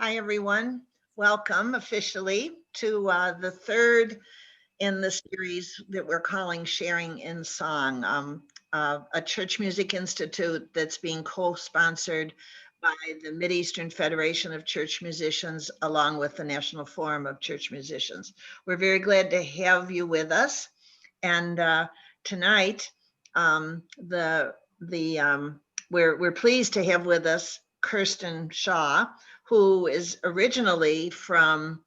Hi, everyone. Welcome officially to the third in the series that we're calling Sharing in Song, a church music institute that's being co-sponsored by the Mideastern Federation of Church Musicians, along with the National Forum of Church Musicians. We're very glad to have you with us. And tonight, we're pleased to have with us Kirsten Shah, who is originally from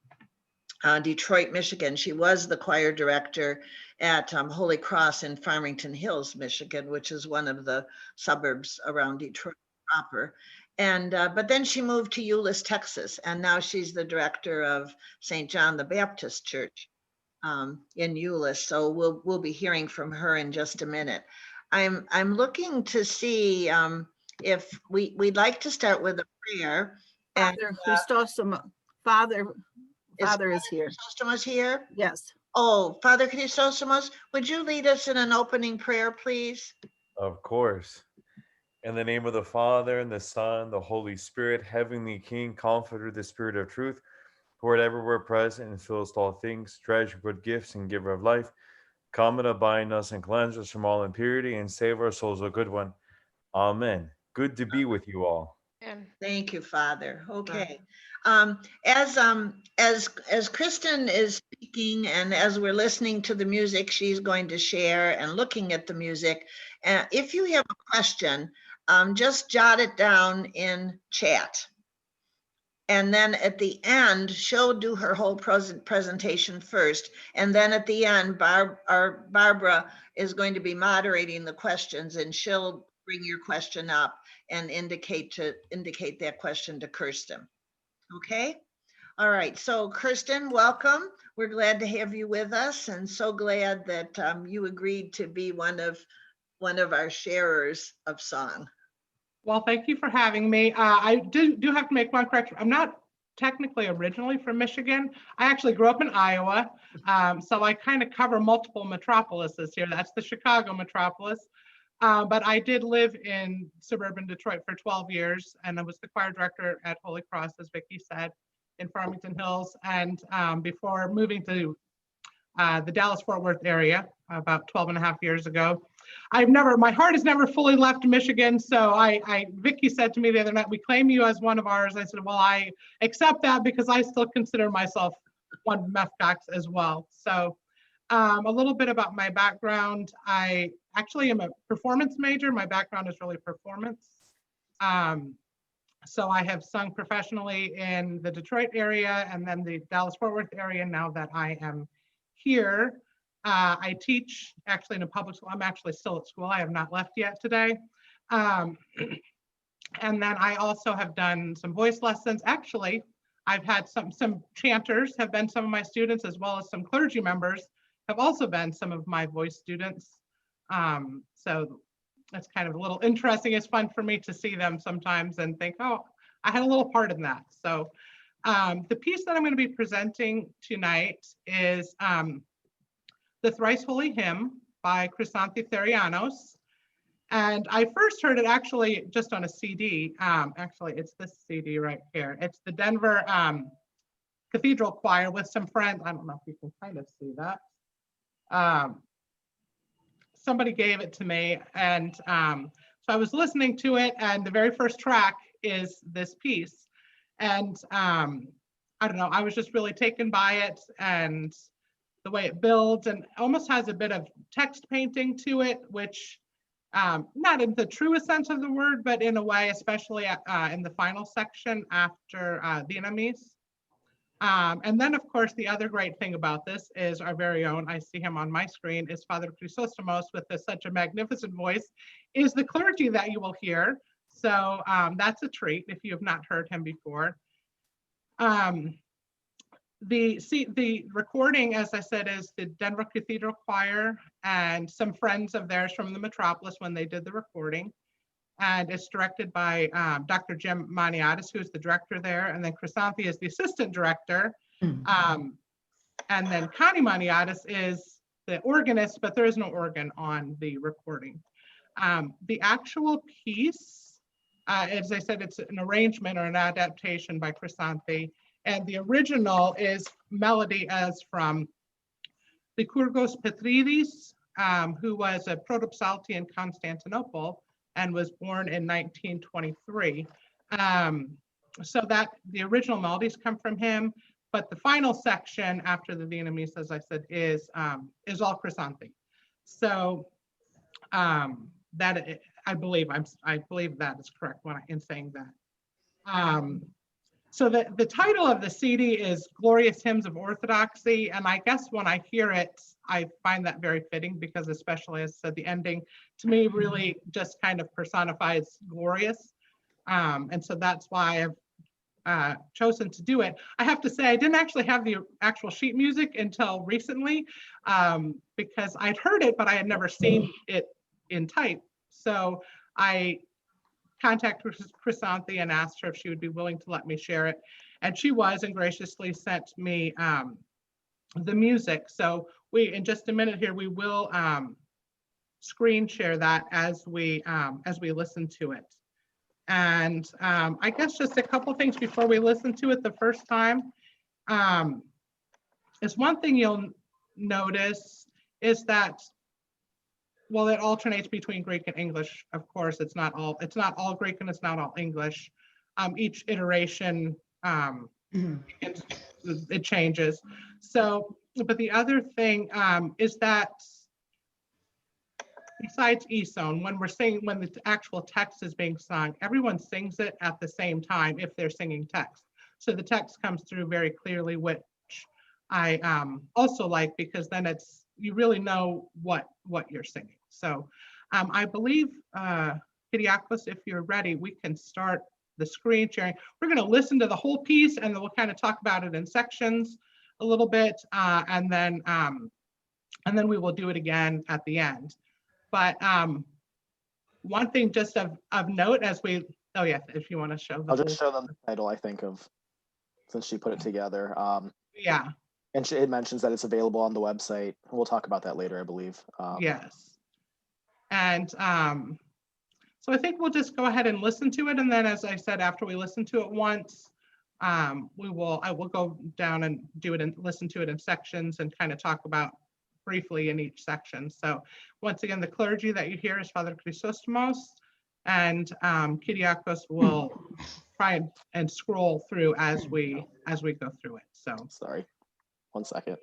Detroit, Michigan. She was the choir director at Holy Cross in Farmington Hills, Michigan, which is one of the suburbs around Detroit proper. And but then she moved to Euless, Texas, and now she's the director of St. John the Baptist Church in Euless. So we'll be hearing from her in just a minute. I'm looking to see if we'd like to start with a prayer. Father Chrysostom, Father is here. Chrysostomos here? Yes. Oh, Father Chrysostomos, would you lead us in an opening prayer, please? Of course. In the name of the Father, and the Son, the Holy Spirit, Heavenly King, Comforter, the Spirit of Truth, who art everywhere present and fills all things, treasure good gifts and giver of life, come and abide in us and cleanse us from all impurity and save our souls, a good one. Amen. Good to be with you all. Thank you, Father. Okay. As Kristen is speaking and as we're listening to the music, she's going to share and looking at the music. If you have a question, just jot it down in chat. And then at the end, she'll do her whole presentation first. And then at the end, Barbara is going to be moderating the questions, and she'll bring your question up and indicate that question to Kirsten. Okay? All right. So Kirsten, welcome. We're glad to have you with us, and so glad that you agreed to be one of our sharers of song. Well, thank you for having me. I do have to make one correction. I'm not technically originally from Michigan. I actually grew up in Iowa. So I kind of cover multiple metropolises here. That's the Chicago metropolis. But I did live in suburban Detroit for 12 years, and I was the choir director at Holy Cross, as Vicki said, in Farmington Hills. And before moving to the Dallas-Fort Worth area about 12 and a half years ago, my heart has never fully left Michigan. So Vicki said to me the other night, "We claim you as one of ours." I said, "Well, I accept that because I still consider myself one of MEFCOX as well." So a little bit about my background. I actually am a performance major. My background is really performance. So I have sung professionally in the Detroit area and then the Dallas-Fort Worth area now that I am here. I teach actually in a public school. I'm actually still at school. I have not left yet today. And then I also have done some voice lessons. Actually, I've had some chanters have been some of my students, as well as some clergy members have also been some of my voice students. So that's kind of a little interesting. It's fun for me to see them sometimes and think, oh, I had a little part in that. So the piece that I'm going to be presenting tonight is the Thrice-Holy hymn by Chrysanthy Therianos. And I first heard it actually just on a CD. Actually, it's this CD right here. It's the Denver Cathedral Choir with some friends. I don't know if you can kind of see that. Somebody gave it to me, and so I was listening to it, and the very first track is this piece. And I don't know, I was just really taken by it and the way it builds, and almost has a bit of text painting to it, which not in the truest sense of the word, but in a way, especially in the final section after the enemies. And then, of course, the other great thing about this is our very own, I see him on my screen, is Father Chrysostomos with such a magnificent voice, is the clergy that you will hear. So that's a treat if you have not heard him before. The recording, as I said, is the Denver Cathedral Choir and some friends of theirs from the metropolis when they did the recording. And it's directed by Dr. Jim Maniatis, who's the director there. And then Chrysanthy is the assistant director. And then Connie Maniatis is the organist, but there is no organ on the recording. The actual piece As I said, it's an arrangement or an adaptation by Chrysanthy. And the original is melody as from Lycurgos Petridis, who was a protopsalty in Constantinople and was born in 1923. So that the original melodies come from him, but the final section after the Vietnamese, as I said, is all Chrysanthy. So that I believe that is correct in saying that. So the title of the CD is Glorious Hymns of Orthodoxy. And I guess when I hear it, I find that very fitting because especially as I said, the ending to me really just kind of personifies glorious. And so that's why I've chosen to do it. I have to say, I didn't actually have the actual sheet music until recently because I'd heard it, but I had never seen it in type. So I contacted Chrysanthy and asked her if she would be willing to let me share it. And she was, and graciously sent me the music. So in just a minute here, we will screen share that as we listen to it. And I guess just a couple things before we listen to it the first time. Is one thing you'll notice is that, well, it alternates between Greek and English. Of course, it's not all Greek and it's not all English. Each iteration, it changes. So, but the other thing is that besides ESON, when the actual text is being sung, everyone sings it at the same time if they're singing text. So the text comes through very clearly, which I also like because then you really know what you're singing. So I believe, Kyriakos, if you're ready, we can start the screen sharing. We're going to listen to the whole piece and then we'll kind of talk about it in sections a little bit, and then we will do it again at the end. But one thing just of note as we, oh yeah, if you want to show I'll just show them the title, I think, since she put it together. Yeah. And it mentions that it's available on the website. We'll talk about that later, I believe. Yes. And so I think we'll just go ahead and listen to it. And then, as I said, after we listen to it once, I will go down and do it and listen to it in sections and kind of talk about briefly in each section. So once again, the clergy that you hear is Father Chrysostomos, and Kyriakos will try and scroll through as we go through it. So sorry, 1 second.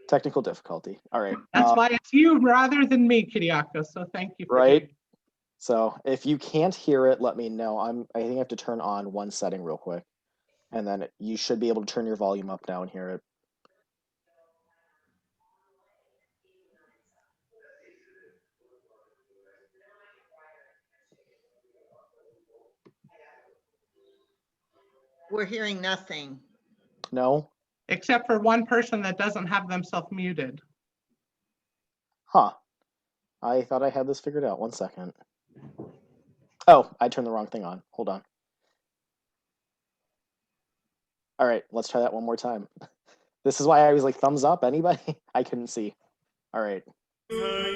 Technical difficulty. All right. That's why it's you rather than me, Kyriakos. So thank you. Right. So if you can't hear it, let me know. I think I have to turn on one setting real quick, and then you should be able to turn your volume up now and hear it. We're hearing nothing. No? Except for one person that doesn't have themselves muted. Huh. I thought I had this figured out. 1 second. Oh, I turned the wrong thing on. Hold on. All right, let's try that one more time. This is why I was like, thumbs up, anybody? I couldn't see. All right. Oh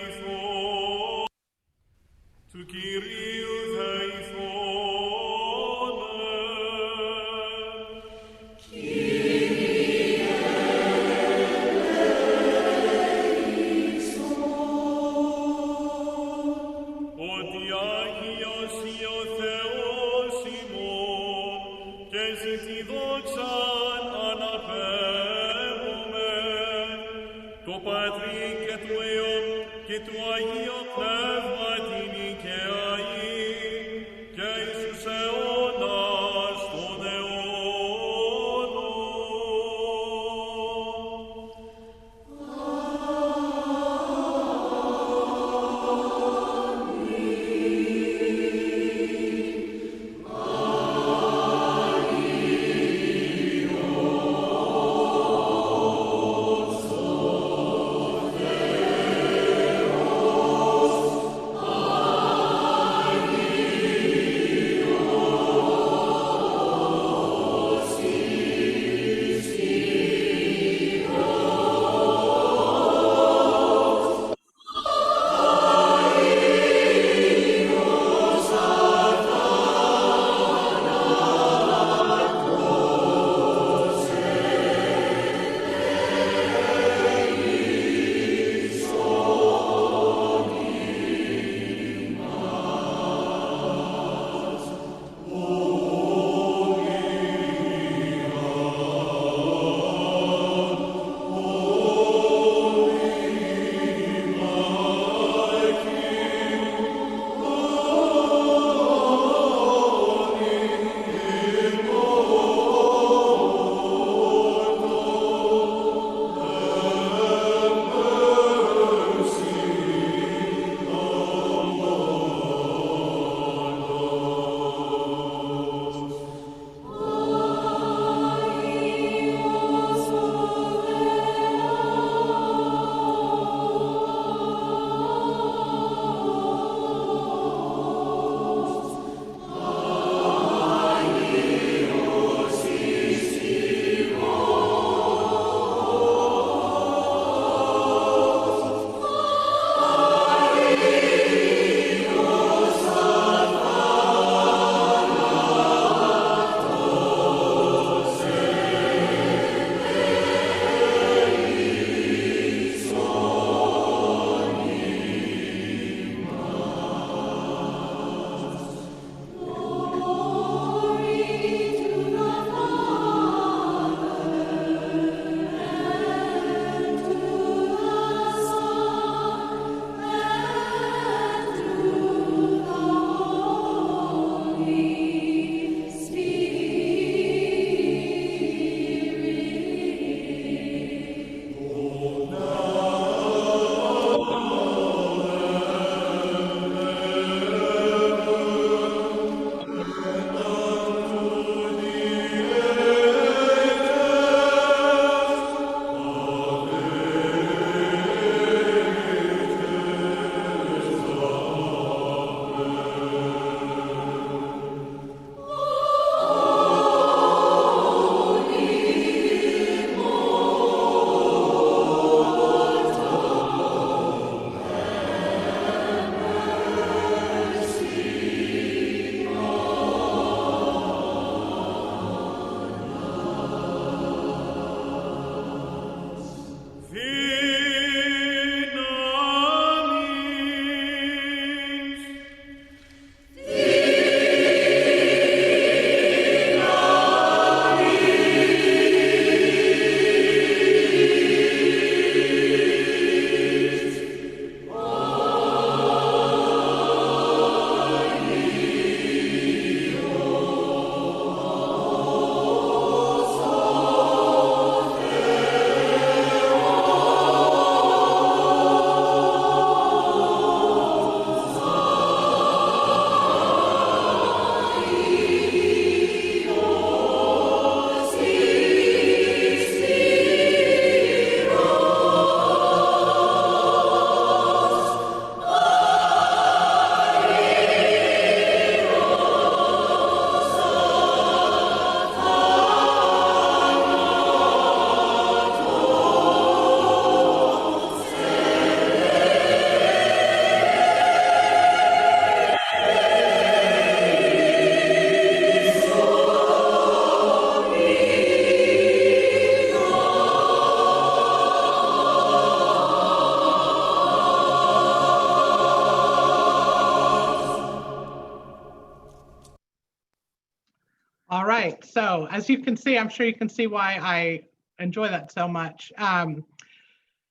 as you can see, I'm sure you can see why I enjoy that so much.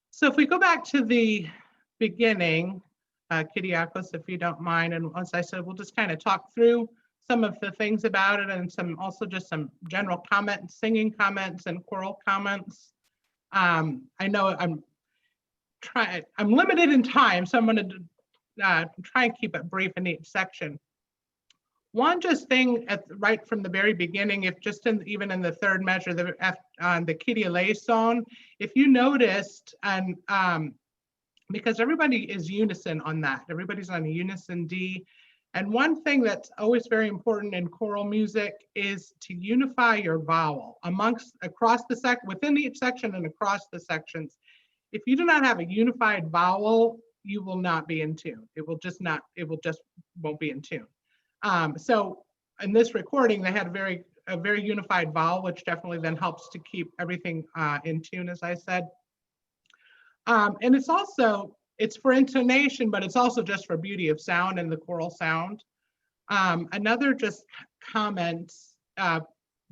So if we go back to the beginning, Kyriakos, if you don't mind, and as I said, we'll just kind of talk through some of the things about it and also just some general comments, singing comments and choral comments. I know I'm limited in time, so I'm going to try and keep it brief in each section. One just thing right from the very beginning, if just even in the third measure, on the Kyrie eleison, if you noticed, and because everybody is unison on that, everybody's on a unison D. And one thing that's always very important in choral music is to unify your vowel within each section and across the sections. If you do not have a unified vowel, you will not be in tune. It just won't be in tune. So in this recording, they had a very unified vowel, which definitely then helps to keep everything in tune, as I said. And it's for intonation, but it's also just for beauty of sound and the choral sound. Another just comment,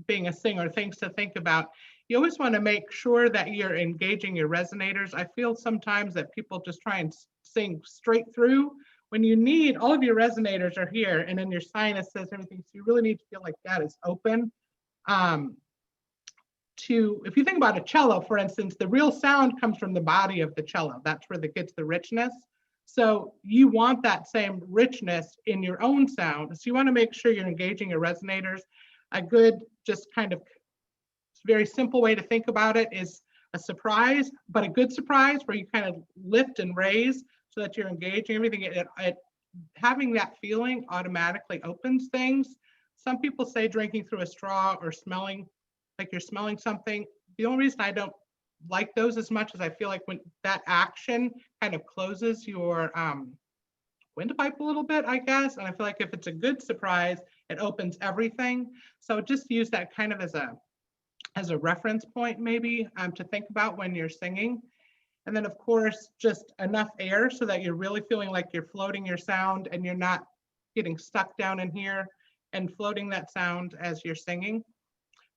being a singer, things to think about. You always want to make sure that you're engaging your resonators. I feel sometimes that people just try and sing straight through when you need, all of your resonators are here, and then your sinuses, everything. So you really need to feel like that is open. If you think about a cello, for instance, the real sound comes from the body of the cello. That's where it gets the richness. So you want that same richness in your own sound. So you want to make sure you're engaging your resonators. A good, just kind of very simple way to think about it is a surprise, but a good surprise where you kind of lift and raise so that you're engaging everything. Having that feeling automatically opens things. Some people say drinking through a straw or smelling like you're smelling something. The only reason I don't like those as much as I feel like when that action kind of closes your windpipe a little bit, I guess. And I feel like if it's a good surprise, it opens everything. So just use that kind of as a reference point, maybe to think about when you're singing. And then of course, just enough air so that you're really feeling like you're floating your sound and you're not getting stuck down in here and floating that sound as you're singing.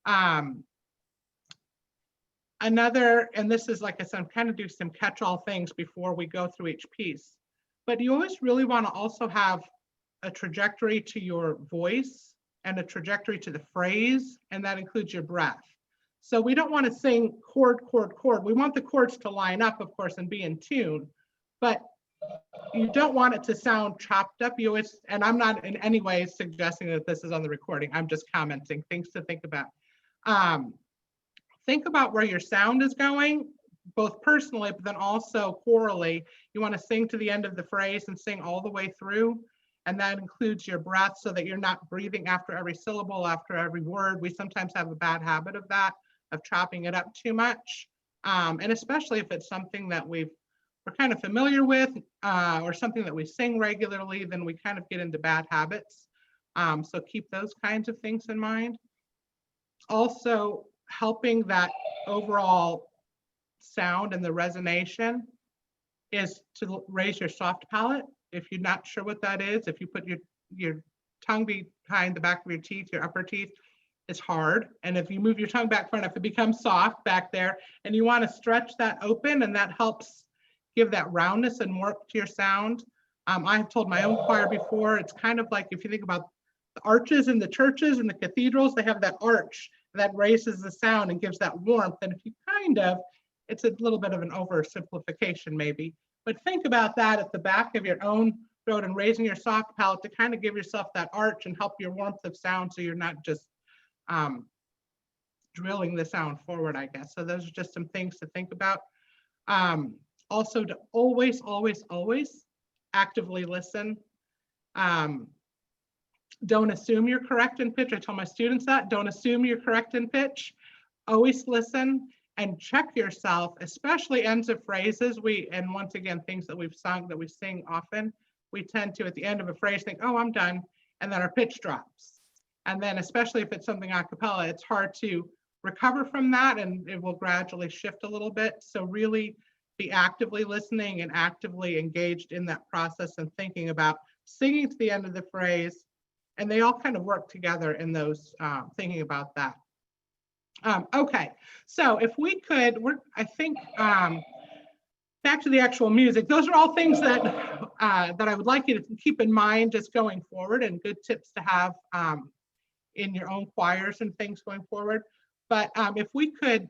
And this is, like I said, I'm kind of do some catch-all things before we go through each piece, but you always really want to also have a trajectory to your voice and a trajectory to the phrase, and that includes your breath. So we don't want to sing chord, chord, chord. We want the chords to line up, of course, and be in tune, but you don't want it to sound chopped up. You always, and I'm not in any way suggesting that this is on the recording. I'm just commenting, things to think about. Think about where your sound is going, both personally, but then also chorally. You want to sing to the end of the phrase and sing all the way through. And that includes your breath so that you're not breathing after every syllable, after every word. We sometimes have a bad habit of that, of chopping it up too much. And especially if it's something that we're kind of familiar with or something that we sing regularly, then we kind of get into bad habits. So keep those kinds of things in mind. Also, helping that overall sound and the resonation is to raise your soft palate. If you're not sure what that is, if you put your tongue behind the back of your teeth, your upper teeth, it's hard. And if you move your tongue back far enough, it becomes soft back there. And you want to stretch that open, and that helps give that roundness and warmth to your sound. I have told my own choir before, it's kind of like if you think about the arches in the churches and the cathedrals, they have that arch that raises the sound and gives that warmth. And if you it's a little bit of an oversimplification maybe, but think about that at the back of your own throat and raising your soft palate to kind of give yourself that arch and help your warmth of sound so you're not just drilling the sound forward, I guess. So those are just some things to think about. Also to always, always, always actively listen. Don't assume you're correct in pitch. I tell my students that. Don't assume you're correct in pitch. Always listen and check yourself, especially ends of phrases. And once again, things that we've sung, that we sing often, we tend to, at the end of a phrase, think, oh, I'm done. And then our pitch drops. And then especially if it's something a cappella, it's hard to recover from that, and it will gradually shift a little bit. So really be actively listening and actively engaged in that process and thinking about singing to the end of the phrase. And they all kind of work together in those, thinking about that. Okay, so if we could, I think, back to the actual music. Those are all things that that I would like you to keep in mind just going forward, and good tips to have in your own choirs and things going forward. But if we could,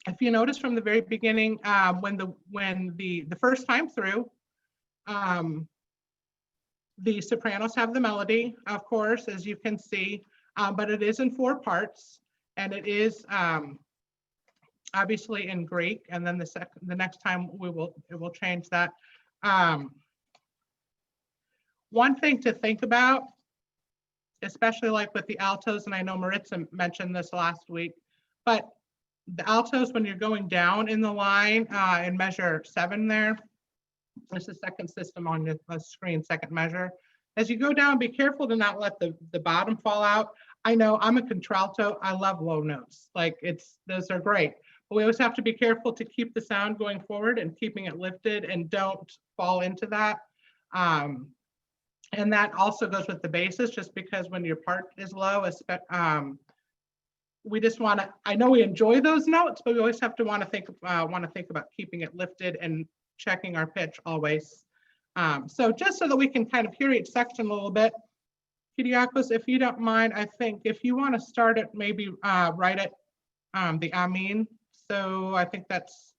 if you notice from the very beginning, when the first time through, the sopranos have the melody, of course, as you can see, but it is in 4 parts, and it is obviously in Greek. And then the next time it will change that. One thing to think about, especially like with the altos, and I know Maritza mentioned this last week, but the altos, when you're going down in the line in measure 7 there, it's the second system on the screen, second measure. As you go down, be careful to not let the bottom fall out. I know I'm a contralto. I love low notes. Like those are great. But we always have to be careful to keep the sound going forward and keeping it lifted, and don't fall into that. And that also goes with the basses, just because when your part is low, we just want to, I know we enjoy those notes, but we always have to want to think about keeping it lifted and checking our pitch always. So just so that we can kind of hear each section a little bit, Kyriakos, if you don't mind, I think if you want to start it, maybe right at the Amin. So I think that's.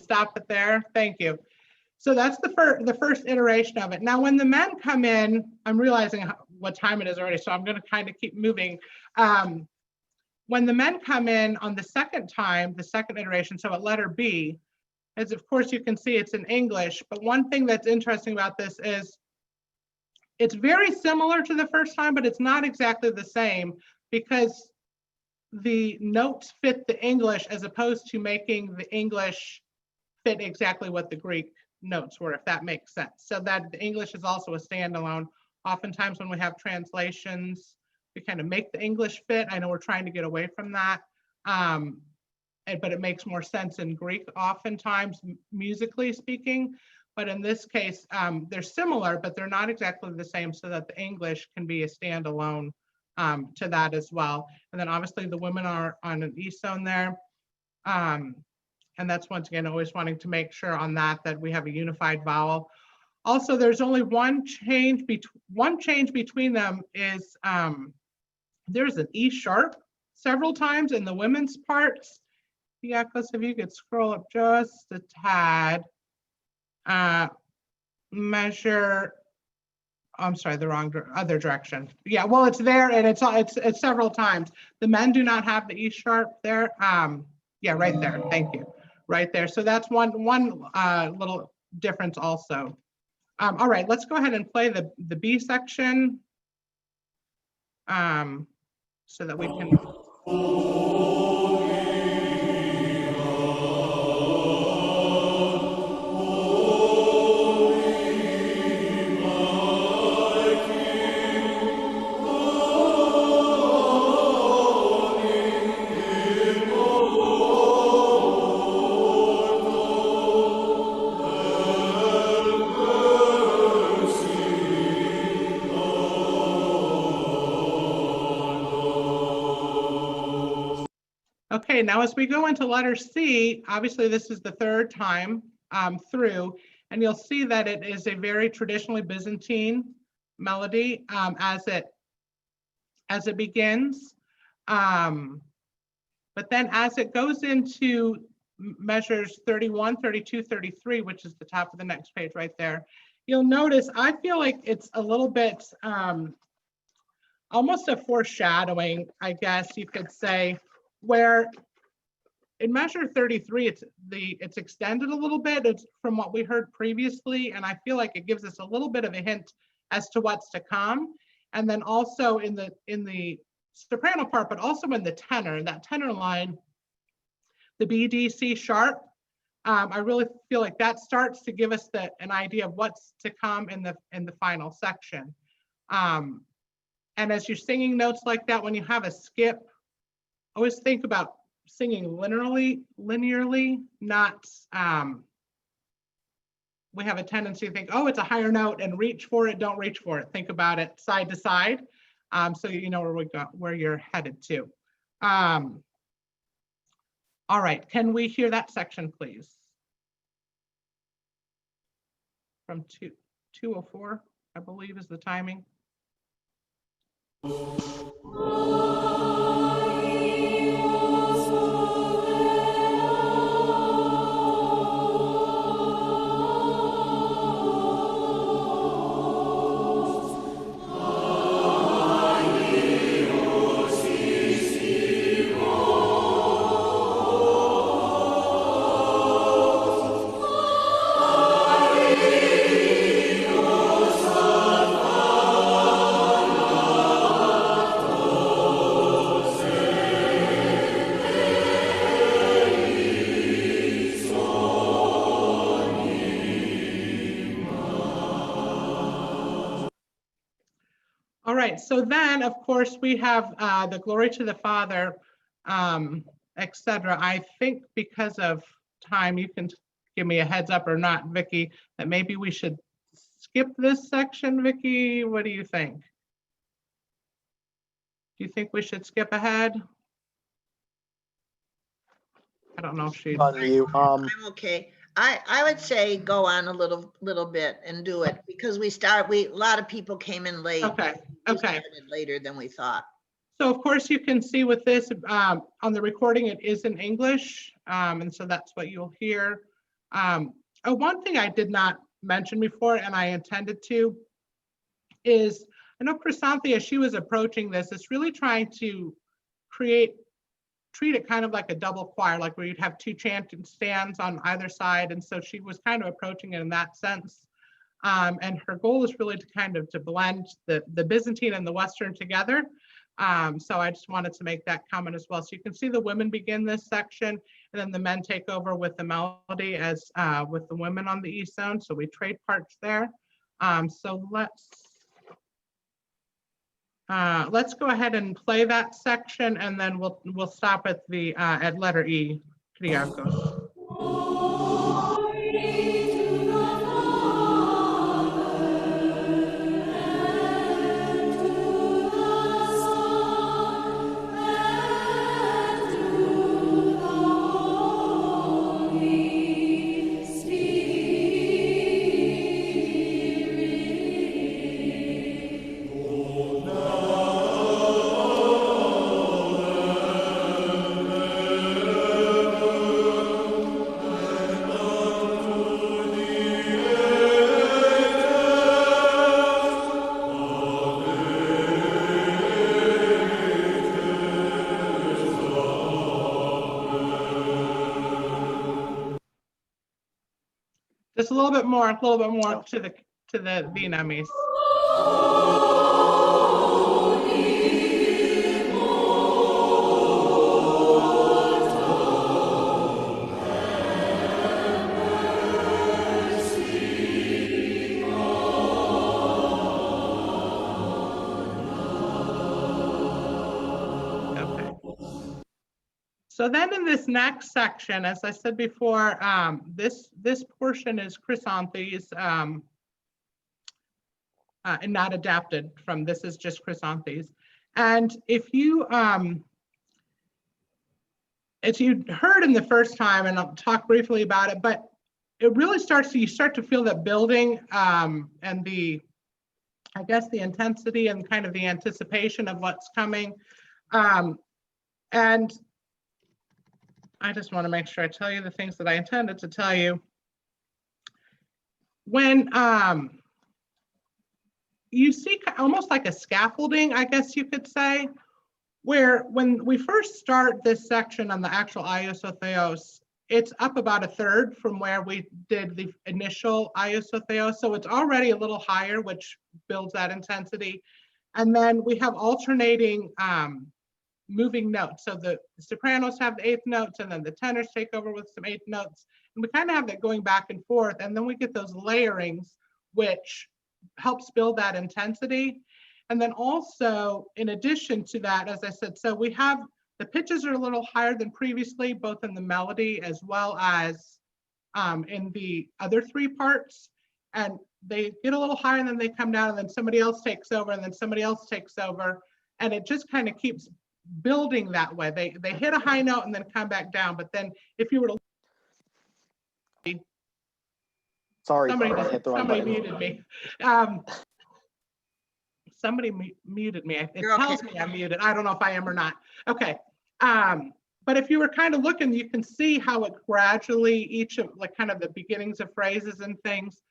Stop it there. Thank you. So that's the first iteration of it. Now, when the men come in, I'm realizing what time it is already, so I'm going to kind of keep moving. When the men come in on the second time, the second iteration, so at letter B, as of course you can see it's in English, but one thing that's interesting about this is it's very similar to the first time, but it's not exactly the same, because the notes fit the English as opposed to making the English fit exactly what the Greek notes were, if that makes sense. So that the English is also a standalone. Oftentimes when we have translations, we kind of make the English fit. I know we're trying to get away from that, but it makes more sense in Greek oftentimes, musically speaking. But in this case, they're similar, but they're not exactly the same, so that the English can be a standalone to that as well. And then obviously the women are on an E-tone there. And that's once again, always wanting to make sure on that we have a unified vowel. Also, there's only one change between them is there's an E sharp several times in the women's parts. Yeah, because if you could scroll up just a tad, measure, I'm sorry, the wrong other direction. Yeah, well, it's there, and it's several times. The men do not have the E sharp there. Yeah, right there. Thank you. Right there. So that's one little difference also. All right, let's go ahead and play the B section so that we can. Okay, now as we go into letter C, obviously this is the third time through, and you'll see that it is a very traditionally Byzantine melody as it begins. But then as it goes into measures 31, 32, 33, which is the top of the next page right there, you'll notice, I feel like it's a little bit almost a foreshadowing, I guess you could say, where in measure 33, it's extended a little bit. It's from what we heard previously, and I feel like it gives us a little bit of a hint as to what's to come. And then also in the soprano part, but also in the tenor, that tenor line, the B, D, C sharp, I really feel like that starts to give us an idea of what's to come in the final section. And as you're singing notes like that, when you have a skip, always think about singing linearly, not, we have a tendency to think, oh, it's a higher note and reach for it, don't reach for it. Think about it side to side, so you know where you're headed to. All right, can we hear that section, please? From 204, I believe is the timing. All right, so then of course we have the glory to the Father, etc. I think because of time, you can give me a heads up or not, Vicky, that maybe we should skip this section. Vicky, what do you think? Do you think we should skip ahead? I don't know if she. On you. I'm okay. I would say go on a little bit and do it, because a lot of people came in late. Okay, We okay. started later than we thought. So of course you can see with this on the recording, it is in English. And so that's what you'll hear. One thing I did not mention before, and I intended to, is I know Chrysanthy, as she was approaching this, is really trying to treat it kind of like a double choir, like where you'd have two chanting stands on either side. And so she was kind of approaching it in that sense. And her goal is really to kind of to blend the Byzantine and the Western together. So I just wanted to make that comment as well. So you can see the women begin this section, and then the men take over with the melody as with the women on the East Zone. So we trade parts there. So let's go ahead and play that section, and then we'll stop at the at letter E, Kyriakos. Just a little bit more to the Vietnamese. So then in this next section, as I said before, this portion is Chrysanthy's and not adapted from, this is just Chrysanthy's. And if you heard in the first time, and I'll talk briefly about it, but it really you start to feel that building and I guess the intensity and kind of the anticipation of what's coming. And I just want to make sure I tell you the things that I intended to tell you. when you see almost like a scaffolding, I guess you could say, where when we first start this section on the actual Iosotheos, it's up about a third from where we did the initial Iosotheos. So it's already a little higher, which builds that intensity. And then we have alternating moving notes. So the sopranos have the eighth notes, and then the tenors take over with some eighth notes. And we kind of have that going back and forth. And then we get those layerings, which helps build that intensity. And then also, in addition to that, as I said, so we have the pitches are a little higher than previously, both in the melody as well as in the other three parts. And they get a little higher and then they come down, and then somebody else takes over, and then somebody else takes over. And it just kind of keeps building that way. They hit a high note and then come back down. But then if you were to Sorry, somebody I hit the wrong somebody button. muted me. Somebody muted me. It You're okay. tells me I'm muted. I don't know if I am or not. Okay. But if you were kind of looking, you can see how it gradually, each of like kind of the beginnings of phrases and things,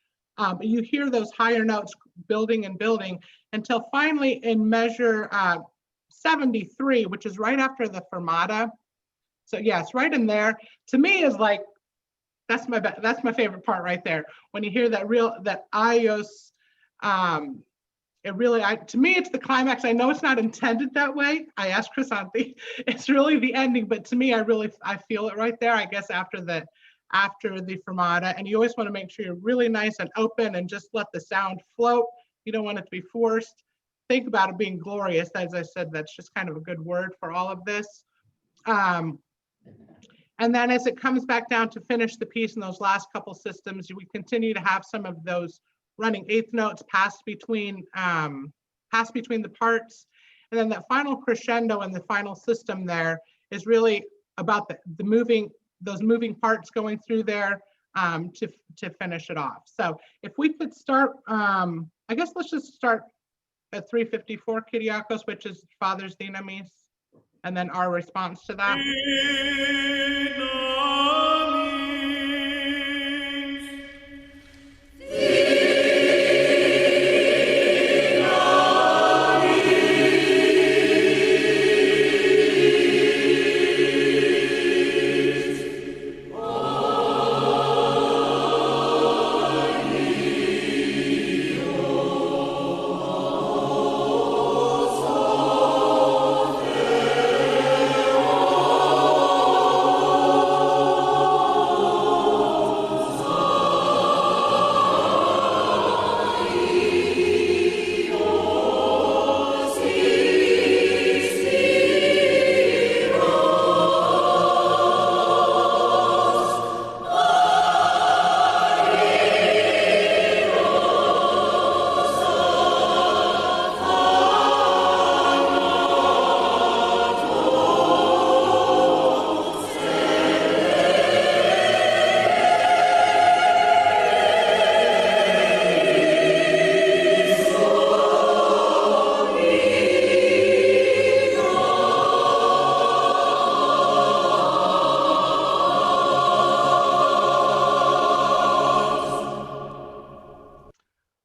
you hear those higher notes building and building until finally in measure 73, which is right after the fermata. So yes, right in there. To me is like, that's my favorite part right there. When you hear that ios, it really, to me, it's the climax. I know it's not intended that way. I asked Chrysanthy, it's really the ending, but to me, I feel it right there, I guess, after the fermata. And you always want to make sure you're really nice and open and just let the sound float. You don't want it to be forced. Think about it being glorious. As I said, that's just kind of a good word for all of this. And then as it comes back down to finish the piece in those last couple systems, we continue to have some of those running eighth notes pass between the parts. And then that final crescendo in the final system there is really about those moving parts going through there to finish it off. So if we could start, I guess let's just start at 354 Kyriakos, which is Father's Dynamis, and then our response to that.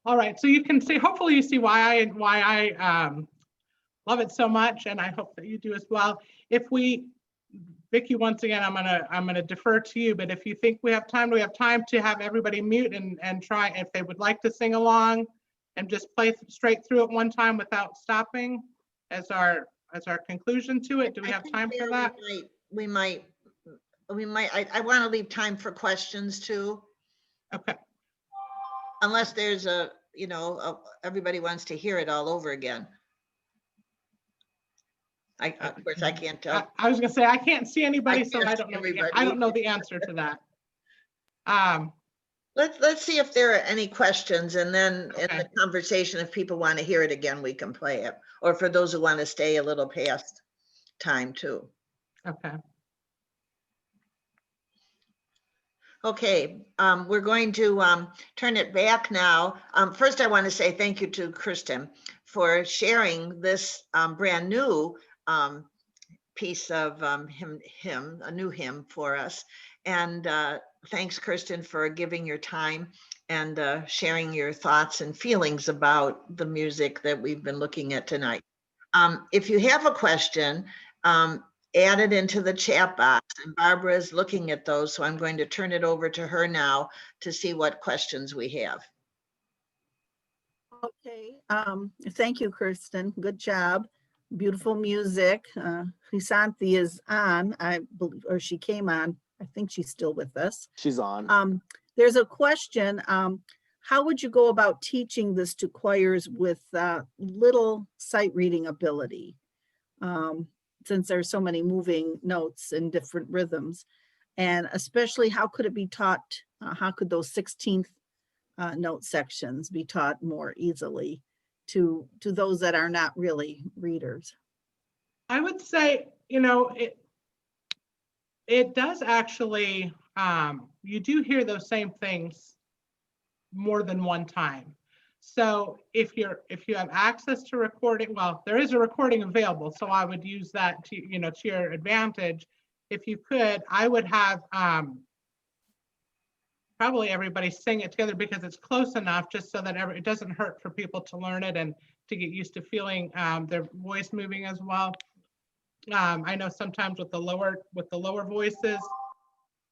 All right, so you can see, hopefully you see why I love it so much, and I hope that you do as well. Vicky, once again, I'm gonna defer to you, but if you think we have time to have everybody mute and try, if they would like to sing along and just play straight through it one time without stopping as our conclusion to it. Do we have time for that? We might, I want to leave time for questions too. Okay. Unless there's everybody wants to hear it all over again. Of course, I can't tell. I was gonna say, I can't see anybody, so I don't know. Everybody. I don't know the answer to that. Let's see if there are any questions, and then in Okay. the conversation, if people want to hear it again, we can play it. Or for those who want to stay a little past time too. Okay. Okay, we're going to turn it back now. First, I want to say thank you to Kirsten for sharing this brand new piece of a new hymn for us. And thanks, Kirsten, for giving your time sharing your thoughts and feelings about the music that we've been looking at tonight. If you have a question, add it into the chat box, and Barbara is looking at those, so I'm going to turn it over to her now to see what questions we have. Okay, thank you, Kirsten. Good job. Beautiful music. Chrysanthy is on, I believe, or she came on. I think she's still with us. She's on. There's a question. How would you go about teaching this to choirs with little sight reading ability? Since there's so many moving notes and different rhythms, and especially how could it be taught? How could those 16th note sections be taught more easily to those that are not really readers? I would say, it does actually, you do hear those same things more than one time. So if you have access to recording, well, there is a recording available, so I would use that to your advantage. If you could, I would have probably everybody sing it together, because it's close enough, just so that it doesn't hurt for people to learn it and to get used to feeling their voice moving as well. I know sometimes with the lower voices,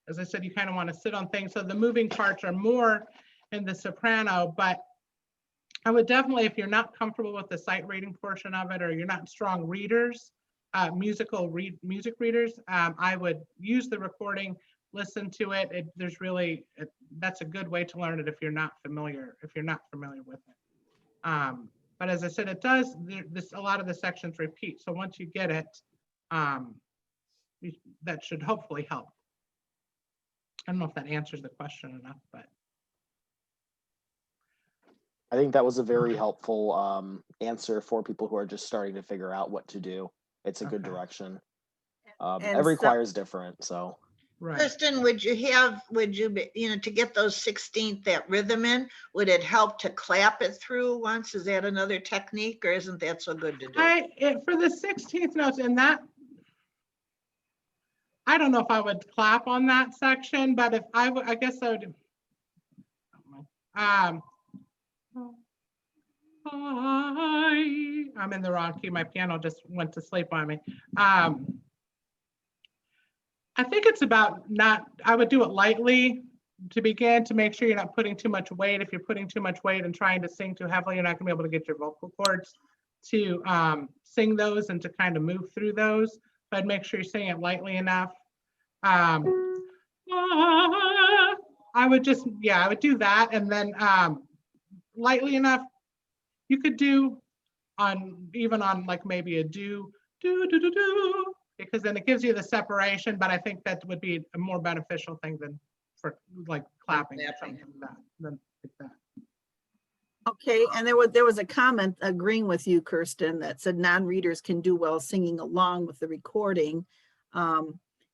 as I said, you kind of want to sit on things, so the moving parts are more in the soprano. But I would definitely, if you're not comfortable with the sight reading portion of it, or you're not strong readers, music readers, I would use the recording, listen to it. That's a good way to learn it if you're not familiar with it. But as I said, it does, a lot of the sections repeat. So once you get it, that should hopefully help. I don't know if that answers the question enough, but. I think that was a very helpful answer for people who are just starting to figure out what to do. It's a good direction. Every choir is different, so. Right. Kristen, would you be, to get those 16th, that rhythm in, would it help to clap it through once? Is that another technique, or isn't that so good to do? For the 16th notes, and that, I don't know if I would clap on that section, but if I guess I would. I'm in the wrong key. My piano just went to sleep on me. I think it's about I would do it lightly to begin, to make sure you're not putting too much weight. If you're putting too much weight and trying to sing too heavily, you're not gonna be able to get your vocal cords to sing those and to kind of move through those. But I'd make sure you're singing it lightly enough. I would do that, and then lightly enough. You could do even on like maybe a do, because then it gives you the separation, but I think that would be a more beneficial thing than for like clapping or something like that. Okay, and there was a comment agreeing with you, Kirsten, that said non-readers can do well singing along with the recording.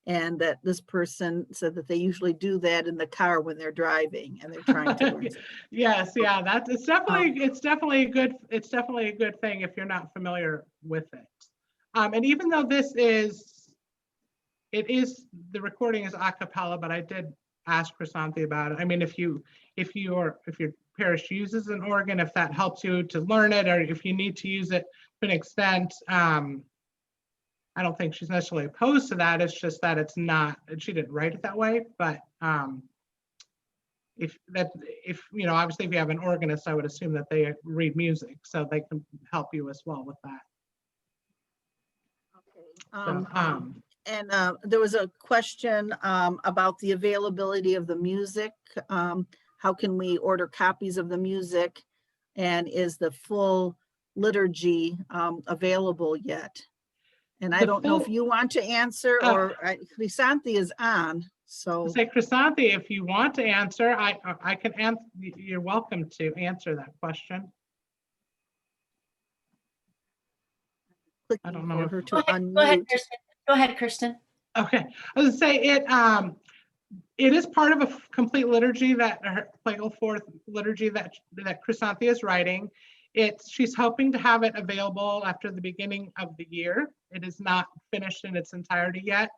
And that this person said that they usually do that in the car when they're driving and they're trying to learn. Yes, yeah, it's definitely a good thing if you're not familiar with it. And even though the recording is a cappella, but I did ask Chrysanthy about it. I mean, if your parish uses an organ, if that helps you to learn it, or if you need to use it to an extent, I don't think she's necessarily opposed to that. It's just that it's not, she didn't write it that way, but obviously if you have an organist, I would assume that they read music, so they can help you as well with that. Okay. And there was a question about the availability of the music. How can we order copies of the music? And is the full liturgy available yet? And I don't know if you want to answer, or Chrysanthy is on, so. Say, Chrysanthy, if you want to answer, I can answer. You're welcome to answer that question. I don't know. Her to Go ahead, Kirsten. Go ahead, Kirsten. Okay, I was gonna say it is part of a complete liturgy Plagal Fourth liturgy that Chrysanthy is writing. She's hoping to have it available after the beginning of the year. It is not finished in its entirety yet.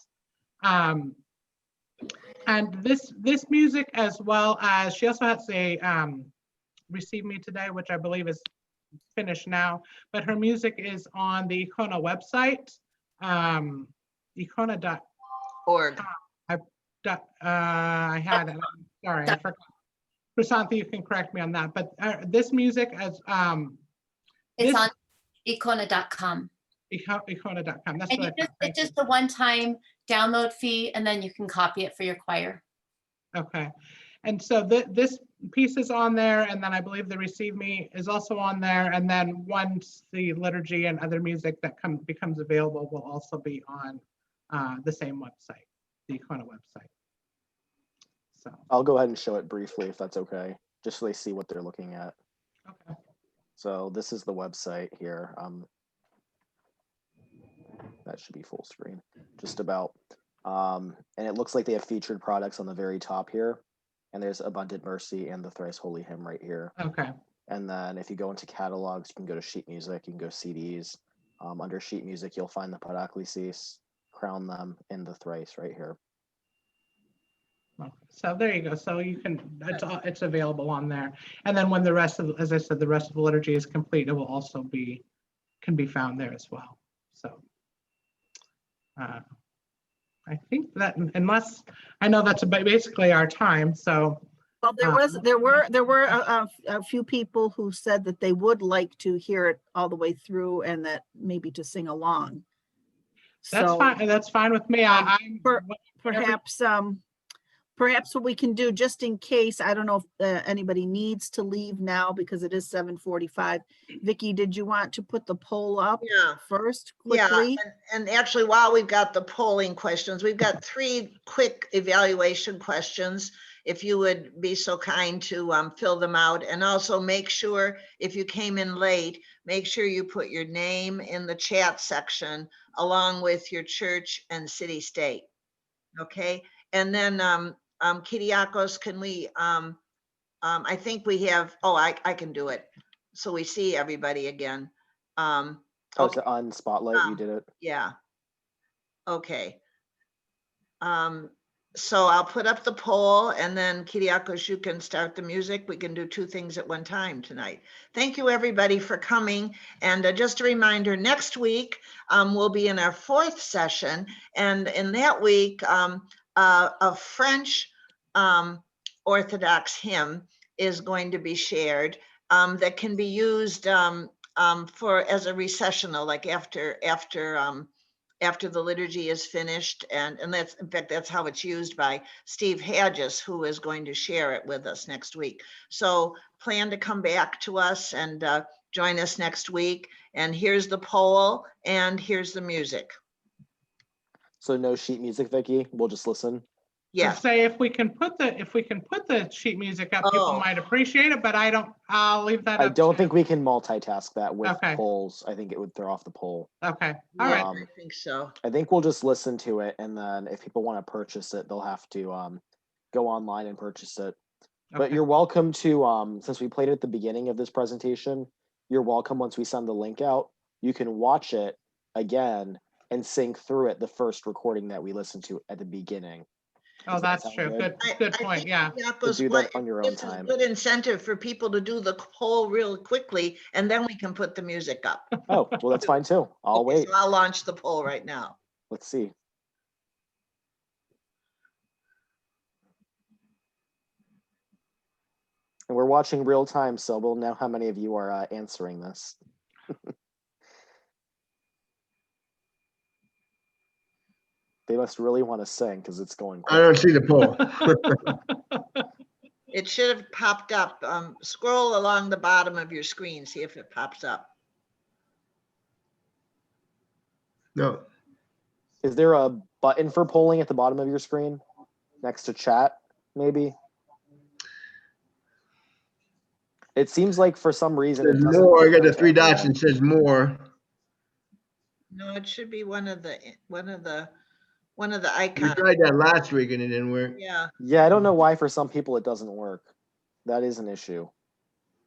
And this music, as well as, she also has a Receive Me Today, which I believe is finished now, but her music is on the Icona website, icona.org. Org. I had it, I'm sorry, I forgot. Chrysanthy, you can correct me on that, but this music as It's on icona.com. icona.com. That's And what I thought. Thank it's just a one-time download fee, and then you can copy it for your choir. Okay. And so this piece is on there, and then I believe the Receive Me is also on there. And then once the liturgy and other music that becomes available will also be on the same website, the Icona website. So, I'll go ahead and show it briefly if that's okay, just so they see what they're looking at. okay. So this is the website here. That should be full screen, just about. And it looks like they have featured products on the very top here. And there's Abundant Mercy and the Thrice-Holy hymn right here. Okay. And then if you go into catalogs, you can go to sheet music, you can go CDs. Under sheet music, you'll find the Paraklesis, Crown Them, and the Thrice right here. So there you go. So you can, it's available on there. And then when the rest of, as I said, the rest of the liturgy is complete, it will also can be found there as well. So I think that, unless, I know that's basically our time, so. Well, there were a few people who said that they would like to hear it all the way through and that maybe to sing along. That's So, fine. That's fine with me. Perhaps what we can do, just in case, I don't know if anybody needs to leave now because it is 7:45. Vicky, did you want to put the poll up first quickly? Yeah, and actually, while we've got the polling questions, we've got 3 quick evaluation questions. If you would be so kind to fill them out, and also make sure if you came in late, make sure you put your name in the chat section along with your church and city state. Okay, and then Kyriakos, can we, I think we have, I can do it. So we see everybody again. Okay. On Spotlight, you did it? Yeah. Okay. So I'll put up the poll, and then Kyriakos, you can start the music. We can do 2 things at one time tonight. Thank you, everybody, for coming. And just a reminder, next week we'll be in our 4th session. And in that week, a French Orthodox hymn is going to be shared that can be used for as a recessional, like after the liturgy is finished, and that's, in fact, that's how it's used by Steve Hadges, who is going to share it with us next week. So plan to come back to us and join us next week. And here's the poll, and here's the music. So no sheet music, Vicky. We'll just listen. Yeah. Say if we can put the sheet music up, people might appreciate it, but I'll leave that up. I don't think we can multitask that with Okay. polls. I think it would throw off the poll. Okay. All right. I think so. I think we'll just listen to it, and then if people want to purchase it, they'll have to go online and purchase it. But Okay. you're welcome to, since we played it at the beginning of this presentation, you're welcome once we send the link out. You can watch it again and sing through it, the first recording that we listened to at the beginning. Oh, that's true. Good point. Yeah. To do that on your own time. Good incentive for people to do the poll real quickly, and then we can put the music up. Oh, well, that's fine too. I'll wait. So I'll launch the poll right now. Let's see. And we're watching real time, so we'll know how many of you are answering this. They must really want to sing because it's going quick. I don't see the poll. It should have popped up. Scroll along the bottom of your screen, see if it pops up. No. Is there a button for polling at the bottom of your screen? Next to chat, maybe? It seems like for some reason it doesn't. More, I got the 3 dots and says more. No, it should be one of the We icons. tried that last week and it didn't work. Yeah. Yeah, I don't know why for some people it doesn't work. That is an issue.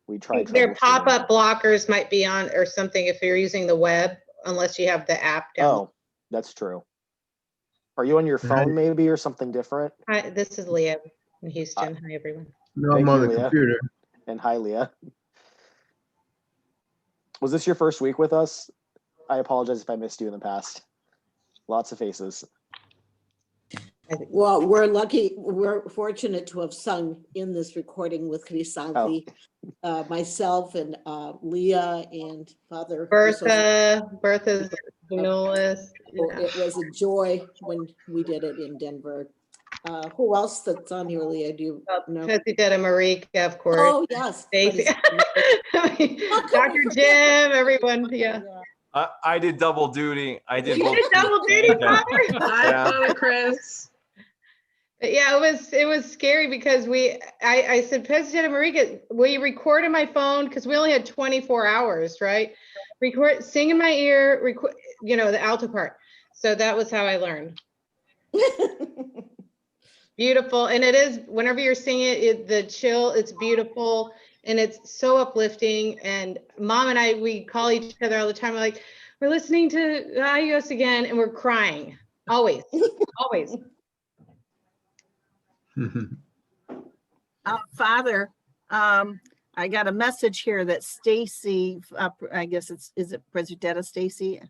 We tried. Their pop-up blockers might be on or something if you're using the web, unless you have the app down. Oh, that's true. Are you on your phone maybe or something different? Hi, this is Leah in Houston. Hi, everyone. No, I'm Thank on you, the Leah. computer. And hi, Leah. Was this your first week with us? I apologize if I missed you in the past. Lots of faces. Well, we're lucky, we're fortunate to have sung in this recording with Chrysanthy. Myself and Leah and Father. Bertha's Euless. It was a joy when we did it in Denver. Who else that's on here, Leah? Do you know? President Marika, of course. Oh, yes. Stacy. How come we Dr. forget? Jim, everyone. Yeah. I did double duty. I did You both. did double duty, Yeah. Father? Yeah. Father Chris. Yeah, it was scary because I said, President Marika, will you record on my phone? Because we only had 24 hours, right? Record, sing in my ear, record, the alto part. So that was how I learned. Beautiful. And it is, whenever you're singing it, the chill, it's beautiful. And it's so uplifting. And Mom and I, we call each other all the time. We're like, we're listening to Ios again, and we're crying. Always, always. Father, I got a message here that Stacy, I guess is it Presidenta Stacy?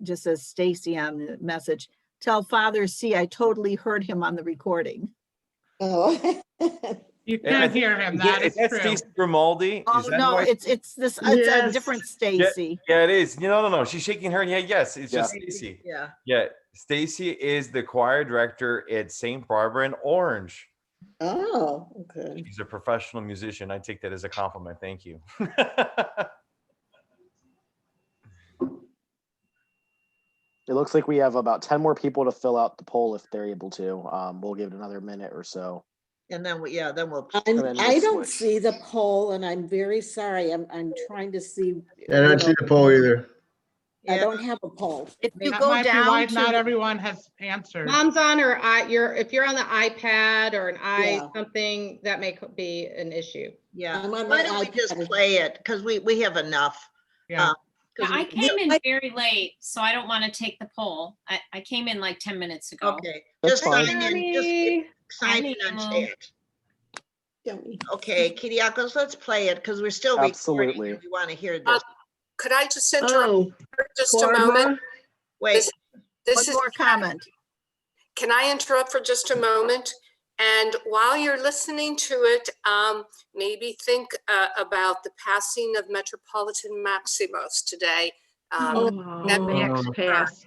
Just says Stacy on the message. Tell Father C I totally heard him on the recording. Oh. You can't hear him. That is true. Stacy Grimaldi. Oh Is that no, who I- it's it's a Yes. different Stacy. Yeah, it is. No. She's shaking her head. Yes, it's just Yeah. Stacy. Yeah. Yeah, Stacy is the choir director at St. Barbara in Orange. Oh, okay. She's a professional musician. I take that as a compliment. Thank you. It looks like we have about 10 more people to fill out the poll if they're able to. We'll give it another minute or so. And then then we'll. And then I we'll don't switch. see the poll and I'm very sorry. I'm trying to see. I don't see the poll either. I don't have a poll. If you That go might be down why to not the- everyone has answered. Mom's on her if you're on the iPad or an Yeah. something, that may be an issue. Yeah. I'm on Why my don't we just iPad. play it? Because we have enough. Yeah. Yeah, 'Cause I we- came in very late, so I don't want to take the poll. I came in like 10 minutes ago. Okay, That's just fine. sign in, just sign in on Hi, chat. Yummy. Okay, Kyriakos, let's play it because we're still recording Absolutely. and we want to hear this. Could I just interrupt Oh, for just a moment? Wait, This one is, more comment. can I interrupt for just a moment? And while you're listening to it, maybe think about the passing of Metropolitan Maximus today. That Max passed.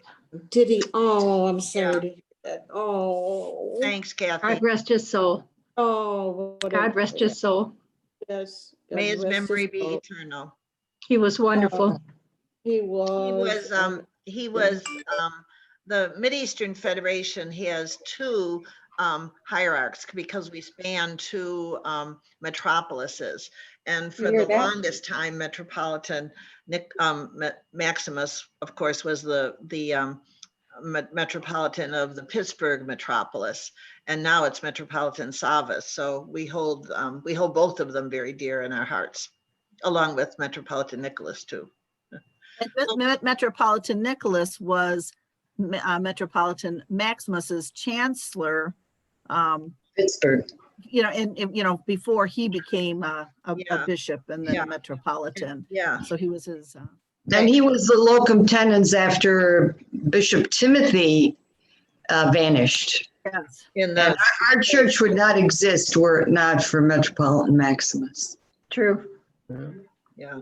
Did he? Oh, I'm sorry to hear that. Oh. thanks, Kathy. God rest his soul. Oh. what a- God rest his soul. Yes. God May his rest memory his be soul. eternal. He was wonderful. He was. He was, the Mideastern Federation has two hierarchs because we span two metropolises. And for Hear the that? longest time, Metropolitan Maximus, of course, was the metropolitan of the Pittsburgh metropolis, and now it's Metropolitan Savas. So we hold both of them very dear in our hearts, along with Metropolitan Nicholas too. And Metropolitan Nicholas was Metropolitan Maximus's chancellor. Pittsburgh. And before he became a Yeah. bishop and then Yeah. a metropolitan. Yeah. So he was his. And he was the locum tenens after Bishop Timothy vanished. Yes. In the Our church would not exist were it not for Metropolitan Maximus. True. yeah,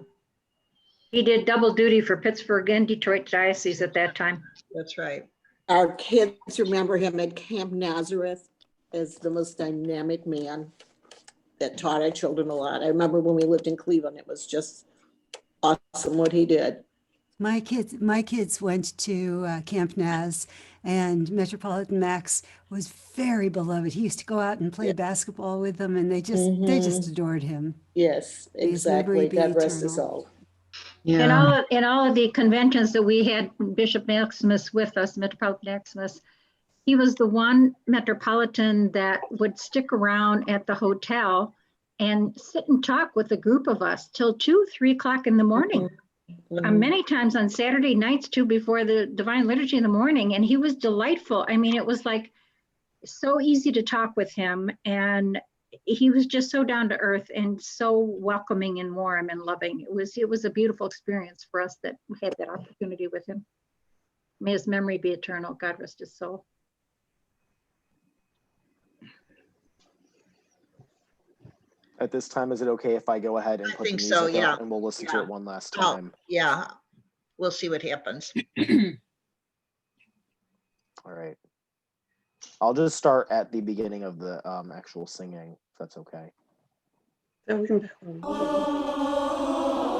He did double duty for Pittsburgh and Detroit Diocese at that time. that's right. Our kids remember him at Camp Nazareth as the most dynamic man that taught our children a lot. I remember when we lived in Cleveland, it was just awesome what he did. My kids went to Camp Naz, and Metropolitan Max was very beloved. He used to go out and play basketball with them, and they just adored him. Yes, May his memory exactly. be God rest his eternal. soul. In all of the conventions that we had Bishop Maximus with us, Metropolitan Maximus, he was the one metropolitan that would stick around at the hotel and sit and talk with a group of us till 2, 3 o'clock in the morning. many times on Saturday nights too, before the Divine Liturgy in the morning, and he was delightful. I mean, it was like so easy to talk with him, and he was just so down to earth and so welcoming and warm and loving. It was a beautiful experience for us that we had that opportunity with him. May his memory be eternal. God rest his soul. At this time, is it okay if I go ahead and I put the think music so, yeah. up and we'll listen to Yeah. it one last Oh, time? yeah, we'll see what happens. All right. I'll just start at the beginning of the actual singing, if that's okay. So we can- Oh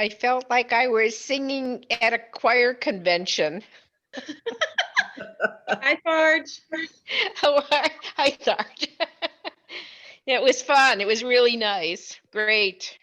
I felt like I was singing at a choir convention. Hi, Sarge. Hi, Sarge. It was fun. It was really nice. Great.